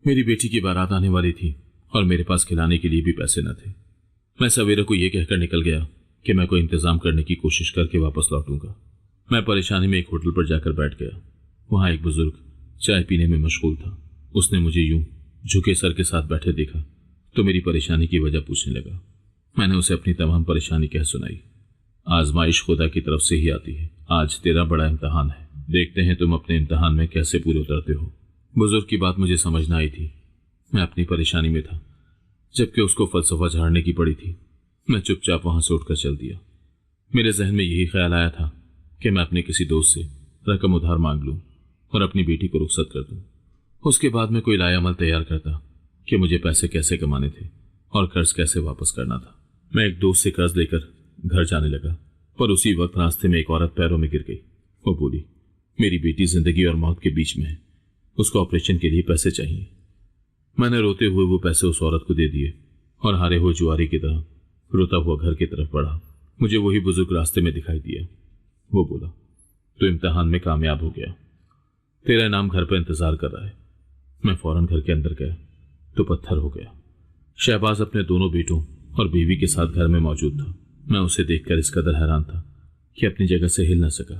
मेरी बेटी की बारात आने वाली थी और मेरे पास खिलाने के लिए भी पैसे न थे। मैं सवेरा को यह कहकर निकल गया कि मैं कोई इंतजाम करने की कोशिश करके वापस लौटूंगा। मैं परेशानी में एक होटल पर जाकर बैठ गया। वहां एक बुजुर्ग चाय पीने में मशगूल था। उसने मुझे यूं झुके सर के साथ बैठे देखा तो मेरी परेशानी की वजह पूछने लगा। मैंने उसे अपनी तमाम परेशानी कह सुनाई। आजमाइश खुदा की तरफ से ही आती है। आज तेरा बड़ा इम्तहान है, देखते हैं तुम अपने इम्तहान में कैसे पूरे उतरते हो। बुजुर्ग की बात मुझे समझ न आई थी। मैं अपनी परेशानी में था, जबकि उसको फलसफा झाड़ने की पड़ी थी। मैं चुपचाप वहां से उठकर चल दिया। मेरे जहन में यही ख्याल आया था कि मैं अपने किसी दोस्त से रकम उधार मांग लूं और अपनी बेटी को रुखसत कर दूं। उसके बाद मैं कोई लायामल तैयार करता कि मुझे पैसे कैसे कमाने थे और कर्ज कैसे वापस करना था। मैं एक दोस्त से कर्ज लेकर घर जाने लगा, पर उसी वक्त रास्ते में एक औरत पैरों में गिर गई। वो बोली, मेरी बेटी जिंदगी और मौत के बीच में है, उसको ऑपरेशन के लिए पैसे चाहिए। मैंने रोते हुए वो पैसे उस औरत को दे दिए और हारे हुए जुआरी की तरह रोता हुआ घर की तरफ बढ़ा। मुझे वही बुजुर्ग रास्ते में दिखाई दिया। वो बोला, तो इम्तिहान में कामयाब हो गया, तेरा इनाम घर पर इंतजार कर रहा है। मैं फौरन घर के अंदर गया तो पत्थर हो गया। शहबाज अपने दोनों बेटों और बीवी के साथ घर में मौजूद था। मैं उसे देखकर इस कदर हैरान था कि अपनी जगह से हिल न सका।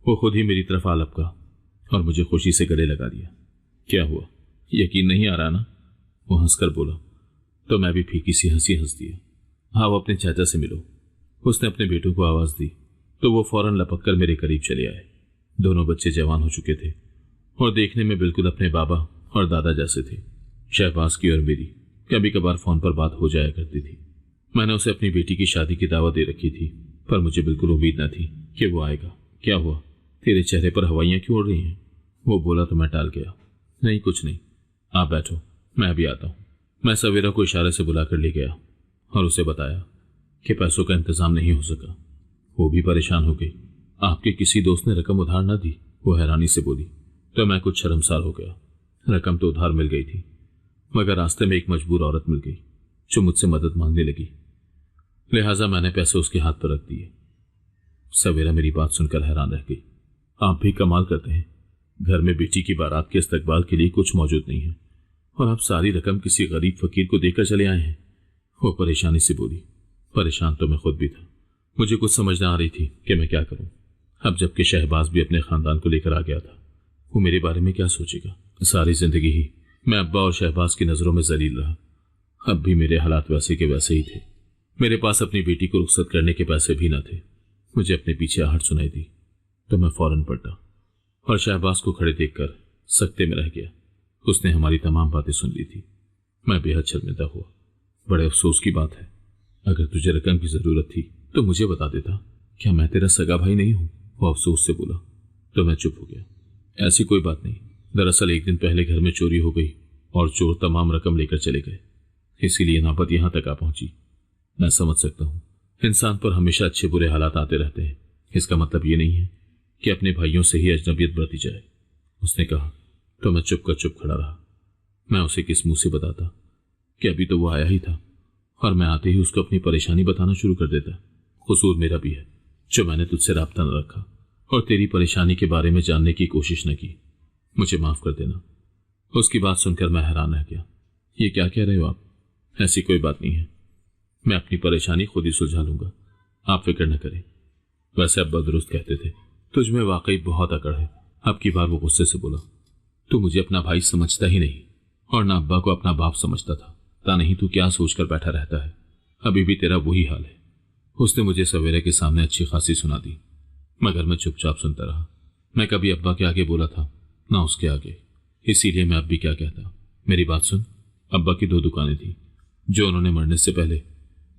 वो खुद ही मेरी तरफ आ लपका और मुझे खुशी से गले लगा दिया। क्या हुआ, यकीन नहीं आ रहा ना? वो हंसकर बोला। तो मैं भी फीकी सी हंसी हंस दिया। हाँ, अपने चाचा से मिलो। उसने अपने बेटों को आवाज दी तो वो फौरन लपक कर मेरे करीब चले आए। दोनों बच्चे जवान हो चुके थे और देखने में बिल्कुल अपने बाबा और दादा जैसे थे। शहबाज की और मेरी कभी कभार फोन पर बात हो जाया करती थी। मैंने उसे अपनी बेटी की शादी की दावत दे रखी थी, पर मुझे बिल्कुल उम्मीद न थी कि वो आएगा। क्या हुआ, तेरे चेहरे पर हवाइयां क्यों उड़ रही हैं? वो बोला तो मैं टाल गया। नहीं, कुछ नहीं, आप बैठो, मैं अभी आता हूं। मैं सवेरा को इशारे से बुलाकर ले गया और उसे बताया कि पैसों का इंतजाम नहीं हो सका। वो भी परेशान हो गई। आपके किसी दोस्त ने रकम उधार न दी? वो हैरानी से बोली। तो मैं कुछ शर्मसार हो गया। रकम तो उधार मिल गई थी, मगर रास्ते में एक मजबूर औरत मिल गई जो मुझसे मदद मांगने लगी, लिहाजा मैंने पैसे उसके हाथ पर रख दिए। सवेरा मेरी बात सुनकर हैरान रह गई। आप भी कमाल करते हैं, घर में बेटी की बारात के इस्तकबाल के लिए कुछ मौजूद नहीं है और आप सारी रकम किसी गरीब फकीर को देकर चले आए हैं। वो परेशानी से बोली। परेशान तो मैं खुद भी था। मुझे कुछ समझ न आ रही थी कि मैं क्या करूं। अब जबकि शहबाज भी अपने खानदान को लेकर आ गया था, वो मेरे बारे में क्या सोचेगा? सारी जिंदगी ही मैं अब्बा और शहबाज की नजरों में जलील रहा। अब भी मेरे हालात वैसे के वैसे ही थे। मेरे पास अपनी बेटी को रुखसत करने के पैसे भी न थे। मुझे अपने पीछे आहट सुनाई दी तो मैं फौरन पलटा और शहबाज को खड़े देखकर सकते में रह गया। उसने हमारी तमाम बातें सुन ली थी। मैं बेहद शर्मिंदा हुआ। बड़े अफसोस की बात है, अगर तुझे रकम की जरूरत थी तो मुझे बता देता। क्या मैं तेरा सगा भाई नहीं हूं? वो अफसोस से बोला। तो मैं चुप हो गया। ऐसी कोई बात नहीं, दरअसल एक दिन पहले घर में चोरी हो गई और चोर तमाम रकम लेकर चले गए, इसीलिए नौबत यहां तक आ पहुंची। मैं समझ सकता हूं, इंसान पर हमेशा अच्छे बुरे हालात आते रहते हैं। इसका मतलब ये नहीं है कि अपने भाइयों से ही अजनबियत बरती जाए, उसने कहा। तो मैं चुप खड़ा रहा। मैं उसे किस मुंह से बताता कि अभी तो वो आया ही था और मैं आते ही उसको अपनी परेशानी बताना शुरू कर देता। कसूर मेरा भी है जो मैंने तुझसे राब्ता न रखा और तेरी परेशानी के बारे में जानने की कोशिश न की। मुझे माफ कर देना। उसकी बात सुनकर मैं हैरान रह गया। ये क्या कह रहे हो आप? ऐसी कोई बात नहीं है, मैं अपनी परेशानी खुद ही सुलझा लूंगा, आप फिक्र न करें। वैसे अब्बा दुरुस्त कहते थे, तुझ में वाकई बहुत अकड़ है। अब की बार वो गुस्से से बोला, तू मुझे अपना भाई समझता ही नहीं और ना अब्बा को अपना बाप समझता था। ता नहीं तू क्या सोचकर बैठा रहता है? अभी भी तेरा वही हाल है। उसने मुझे सवेरे के सामने अच्छी खासी सुना दी, मगर मैं चुपचाप सुनता रहा। मैं कभी अब्बा के आगे बोला था ना उसके आगे, इसीलिए मैं अब भी क्या कहता। मेरी बात सुन। अब्बा की 2 दुकानें थी जो उन्होंने मरने से पहले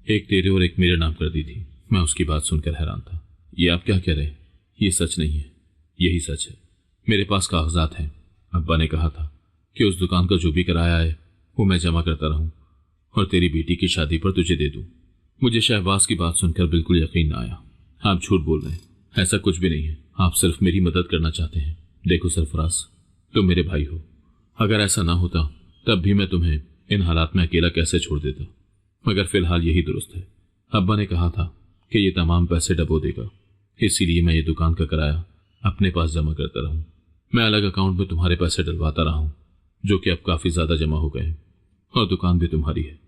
एक तेरे और एक मेरे नाम कर दी थी। मैं उसकी बात सुनकर हैरान था। ये आप क्या कह रहे हैं? ये सच नहीं है। यही सच है, मेरे पास कागजात हैं। अब्बा ने कहा था कि उस दुकान का जो भी किराया है वो मैं जमा करता रहूं और तेरी बेटी की शादी पर तुझे दे दूं। मुझे शहबाज की बात सुनकर बिल्कुल यकीन न आया। आप झूठ बोल रहे हैं, ऐसा कुछ भी नहीं है। आप सिर्फ मेरी मदद करना चाहते हैं। देखो सरफराज, तुम मेरे भाई हो। अगर ऐसा ना होता तब भी मैं तुम्हें इन हालात में अकेला कैसे छोड़ देता, मगर फिलहाल यही दुरुस्त है। अब्बा ने कहा था कि ये तमाम पैसे डबो देगा, इसीलिए मैं ये दुकान का किराया अपने पास जमा करता रहूं। मैं अलग अकाउंट में तुम्हारे पैसे डलवाता रहा हूं, जो कि अब काफी ज्यादा जमा हो गए और दुकान भी तुम्हारी है,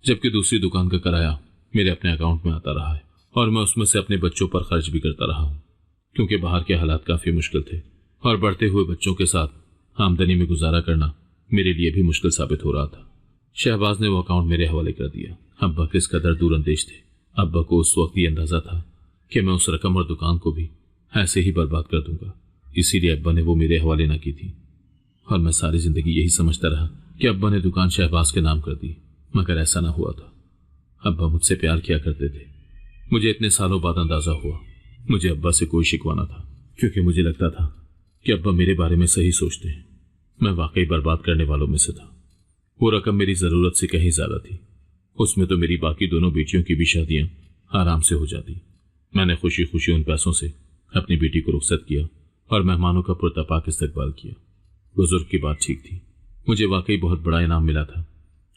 जबकि दूसरी दुकान का किराया मेरे अपने अकाउंट में आता रहा है और मैं उसमें से अपने बच्चों पर खर्च भी करता रहा हूं, क्योंकि बाहर के हालात काफी मुश्किल थे और बढ़ते हुए बच्चों के साथ आमदनी में गुजारा करना मेरे लिए भी मुश्किल साबित हो रहा था। शहबाज ने वो अकाउंट मेरे हवाले कर दिया। अब्बा किस कदर दूरअंदेश थे। अब्बा को उस वक्त ये अंदाजा था कि मैं उस रकम और दुकान को भी ऐसे ही बर्बाद कर दूंगा, इसीलिए अब्बा ने वो मेरे हवाले न की थी और मैं सारी जिंदगी यही समझता रहा कि अब्बा ने दुकान शहबाज के नाम कर दी, मगर ऐसा ना हुआ था। अब्बा मुझसे प्यार किया करते थे। मुझे इतने सालों बाद अंदाजा हुआ मुझे अब्बा से कोई शिकवा न था, क्योंकि मुझे लगता था कि अब्बा मेरे बारे में सही सोचते हैं। मैं वाकई बर्बाद करने वालों में से था। वो रकम मेरी जरूरत से कहीं ज्यादा थी। उसमें तो मेरी बाकी दोनों बेटियों की भी शादियां आराम से हो जाती। मैंने खुशी खुशी उन पैसों से अपनी बेटी को रुखसत किया और मेहमानों का पुरतपाक इस्तकबाल किया। बुजुर्ग की बात ठीक थी, मुझे वाकई बहुत बड़ा इनाम मिला था।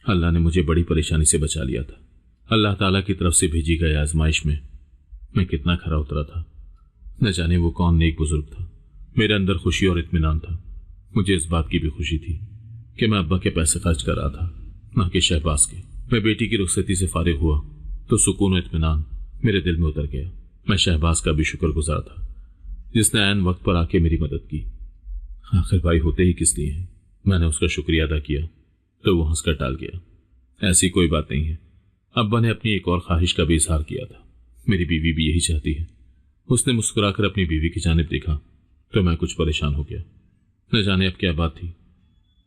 अल्लाह ने मुझे बड़ी परेशानी से बचा लिया था। अल्लाह ताला की तरफ से भेजी गई आजमाइश में मैं कितना खरा उतरा था। न जाने वो कौन नेक बुजुर्ग था। मेरे अंदर खुशी और इत्मीनान था। मुझे इस बात की भी खुशी थी कि मैं अब्बा के पैसे खर्च कर रहा था, न कि शहबाज के। मैं बेटी की रुखसती से फारिग हुआ तो सुकून और इत्मीनान मेरे दिल में उतर गया। मैं शहबाज का भी शुक्रगुजार था जिसने ऐन वक्त पर आके मेरी मदद की। आखिर भाई होते ही किस लिए हैं। मैंने उसका शुक्रिया अदा किया तो वो हंसकर टाल गया। ऐसी कोई बात नहीं है। अब्बा ने अपनी एक और ख्वाहिश का भी इजहार किया था। मेरी बीवी भी यही चाहती है। उसने मुस्कुराकर अपनी बीवी की जानिब देखा तो मैं कुछ परेशान हो गया। न जाने अब क्या बात थी।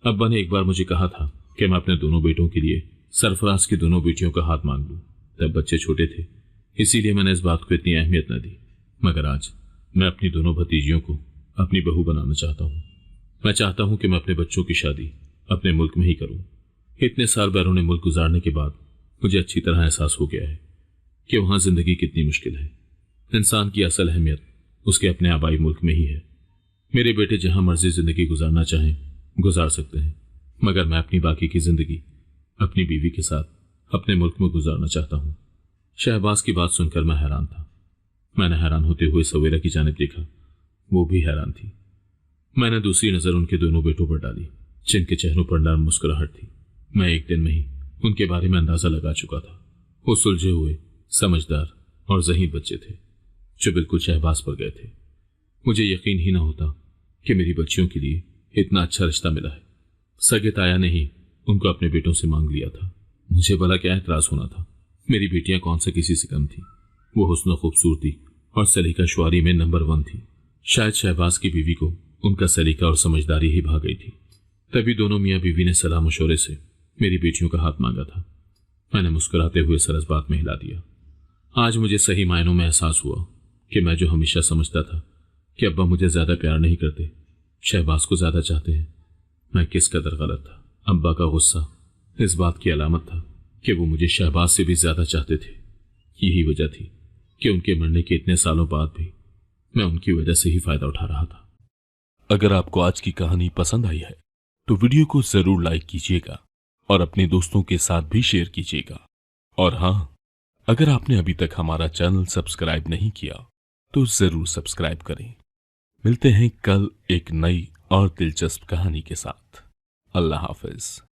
अब्बा ने एक बार मुझे कहा था कि मैं अपने दोनों बेटों के लिए सरफराज की दोनों बेटियों का हाथ मांग लूं। तब बच्चे छोटे थे, इसीलिए मैंने इस बात को इतनी अहमियत न दी। मगर आज मैं अपनी दोनों भतीजियों को अपनी बहू बनाना चाहता हूं। मैं चाहता हूं कि मैं अपने बच्चों की शादी अपने मुल्क में ही करूं। इतने साल बैरून मुल्क गुजारने के बाद मुझे अच्छी तरह एहसास हो गया है कि वहां जिंदगी कितनी मुश्किल है। इंसान की असल अहमियत उसके अपने आबाई मुल्क में ही है। मेरे बेटे जहां मर्जी जिंदगी गुजारना चाहें गुजार सकते हैं, मगर मैं अपनी बाकी की जिंदगी अपनी बीवी के साथ अपने मुल्क में गुजारना चाहता हूं। शहबाज की बात सुनकर मैं हैरान था। मैंने हैरान होते हुए सवेरा की जानिब देखा। वो भी हैरान थी। मैंने दूसरी नजर उनके दोनों बेटों पर डाली जिनके चेहरों पर नर्म मुस्कुराहट थी। मैं एक दिन में ही उनके बारे में अंदाजा लगा चुका था। वो सुलझे हुए, समझदार और ज़हीन बच्चे थे जो बिल्कुल शहबाज पर गए थे। मुझे यकीन ही ना होता कि मेरी बच्चियों के लिए इतना अच्छा रिश्ता मिला है। सगे ताया ने ही उनको अपने बेटों से मांग लिया था। मुझे भला क्या एतराज होना था। मेरी बेटियां कौन से किसी से कम थी। वो हुस्न खूबसूरती और सलीका शुआरी में नंबर 1 थी। शायद शहबाज की बीवी को उनका सलीका और समझदारी ही भा गई थी। तभी दोनों मियाँ बीवी ने सलाह मशवरे से मेरी बेटियों का हाथ मांगा था। मैंने मुस्कुराते हुए सर इस बात में हिला दिया। आज मुझे सही मायनों में एहसास हुआ कि मैं जो हमेशा समझता था कि अब्बा मुझे ज्यादा प्यार नहीं करते, शहबाज को ज्यादा चाहते हैं, मैं किस कदर गलत था। अब्बा का गुस्सा इस बात की अलामत था कि वो मुझे शहबाज से भी ज्यादा चाहते थे। यही वजह थी कि उनके मरने के इतने सालों बाद भी मैं उनकी वजह से ही फायदा उठा रहा था। अगर आपको आज की कहानी पसंद आई है तो वीडियो को जरूर लाइक कीजिएगा और अपने दोस्तों के साथ भी शेयर कीजिएगा। और हां, अगर आपने अभी तक हमारा चैनल सब्सक्राइब नहीं किया तो जरूर सब्सक्राइब करें। मिलते हैं कल एक नई और दिलचस्प कहानी के साथ। अल्लाह हाफिज।